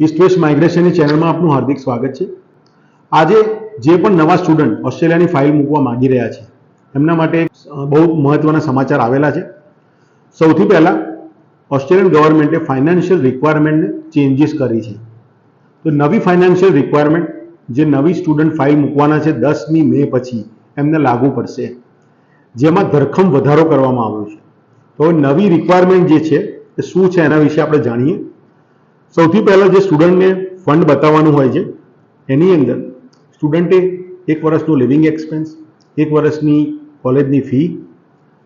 East west માઇગ્રેશનની ચેનલમાં આપનું હાર્દિક સ્વાગત છે। આજે જે પણ નવા સ્ટુડન્ટ ઓસ્ટ્રેલિયાની ફાઇલ મૂકવા માંગી રહ્યા છે એમના માટે બહુ મહત્વના સમાચાર આવેલા છે। સૌથી પહેલા ઓસ્ટ્રેલિયન ગવર્મેન્ટે ફાઇનાન્શિયલ રિક્વાયરમેન્ટને ચેન્જીસ કરી છે। તો નવી ફાઇનાન્શિયલ રિક્વાયરમેન્ટ જે નવી સ્ટુડન્ટ ફાઇલ મૂકવાના છે 10મી મે પછી એમને લાગુ પડશે, જેમાં ધરખમ વધારો કરવામાં આવ્યો છે। તો નવી રિક્વાયરમેન્ટ જે છે એ શું છે એના વિશે આપણે જાણીએ। સૌથી પહેલા જે સ્ટુડન્ટને ફંડ બતાવવાનું હોય છે એની અંદર સ્ટુડન્ટે 1 વર્ષનું લિવિંગ એક્સપેન્સ, 1 વર્ષની કોલેજની ફી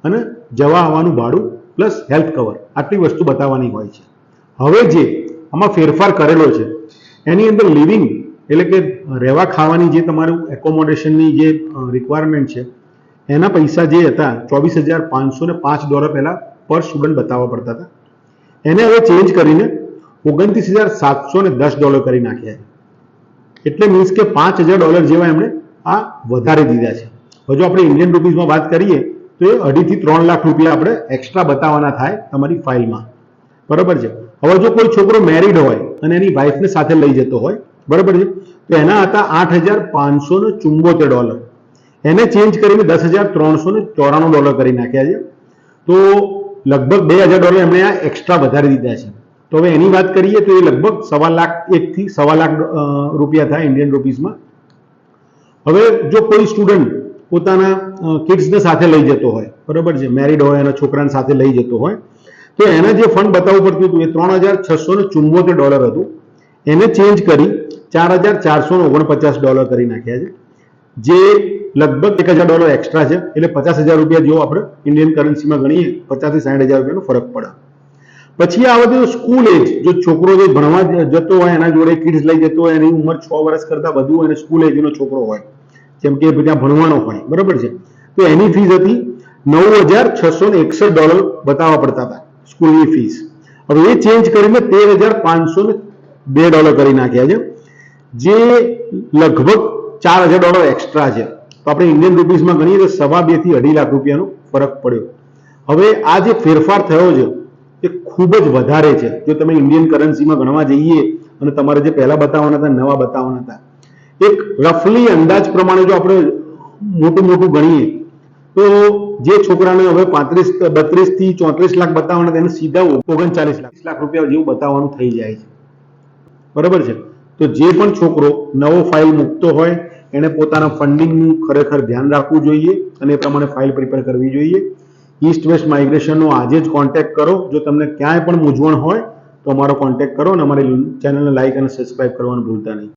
અને જવા આવવાનું ભાડું પ્લસ હેલ્થ કવર આટલી વસ્તુ બતાવવાની હોય છે। હવે જે આમાં ફેરફાર કરેલો છે એની અંદર લિવિંગ એટલે કે રહેવા ખાવાની જે તમારું એકોમોડેશનની જે રિક્વાયરમેન્ટ છે એના પૈસા જે હતા $24,505 પહેલાં પર સ્ટુડન્ટ બતાવવા પડતા હતા, એને હવે ચેન્જ કરીને $29,710 કરી નાખ્યા છે। એટલે મીન્સ કે $5,000 જેવા એમણે આ વધારી દીધા છે। હવે જો આપણે ઇન્ડિયન રૂપીઝમાં વાત કરીએ તો એ 2.5 થી 3 લાખ રૂપિયા આપણે એક્સ્ટ્રા બતાવવાના થાય તમારી ફાઇલમાં, બરાબર છે। હવે જો કોઈ છોકરો મેરિડ હોય અને એની વાઇફને સાથે લઈ જતો હોય, બરાબર છે, તો એના હતા $8,574, એને ચેન્જ કરીને $10,394 કરી નાખ્યા છે। તો લગભગ $2,000 એમણે આ એક્સ્ટ્રા વધારી દીધા છે। તો હવે એની વાત કરીએ તો એ લગભગ 1.25 થી 1.25 લાખ રૂપિયા થાય ઇન્ડિયન રૂપીઝમાં। હવે જો કોઈ સ્ટુડન્ટ પોતાના કિડ્સને સાથે લઈ જતો હોય, બરાબર છે, મેરિડ હોય અને છોકરાને સાથે લઈ જતો હોય, તો એને જે ફંડ બતાવવું પડતું હતું એ $3,674 હતું, એને ચેન્જ કરી $4,449 કરી નાખ્યા છે, જે લગભગ $1,000 એક્સ્ટ્રા છે। એટલે $50,000 જેવો આપણે ઇન્ડિયન કરન્સીમાં ગણીએ 50,000 થી 60,000 ફરક પડે। પછી આ બધું સ્કૂલ એજ, જો છોકરો જે ભણવા જતો હોય એના જોડે કિડ્સ લઈ જતો હોય, એની ઉંમર 6 વર્ષ કરતા વધુ હોય અને સ્કૂલ એજનો છોકરો હોય, જેમ કે ત્યાં ભણવાનો હોય, બરાબર છે, તો એની ફીસ હતી $9,661 બતાવવા પડતા હતા સ્કૂલની ફીસ। હવે એ ચેન્જ કરીને $13,502 કરી નાખ્યા છે, જે લગભગ $4,000 એક્સ્ટ્રા છે। તો આપણે ઇન્ડિયન રૂપીઝમાં ગણીએ તો 2.5 થી 2.5 લાખ રૂપિયાનો ફરક પડ્યો। હવે આ જે ફેરફાર થયો છે એ ખૂબ જ વધારે છે। જો તમે ઇન્ડિયન કરન્સીમાં ગણવા જઈએ અને તમારે જે પહેલા બતાવવાના હતા નવા બતાવવાના હતા, એક રફલી અંદાજ પ્રમાણે જો આપણે મોટું ગણીએ તો જે છોકરાને હવે 32 થી 34 લાખ બતાવવાના હતા એને સીધા 39 લાખ રૂપિયા જેવું બતાવવાનું થઈ જાય છે, બરાબર છે। તો જે પણ છોકરો નવો ફાઇલ મૂકતો હોય એને પોતાના ફંડિંગનું ખરેખર ધ્યાન રાખવું જોઈએ અને એ પ્રમાણે ફાઇલ પ્રિપેર કરવી જોઈએ। ઈસ્ટ વેસ્ટ માઇગ્રેશનનો આજે જ કોન્ટેક્ટ કરો। જો તમને ક્યાંય પણ મૂંઝવણ હોય તો અમારો કોન્ટેક્ટ કરો અને અમારી ચેનલને લાઇક અને સબસ્ક્રાઇબ કરવાનું ભૂલતા નહીં।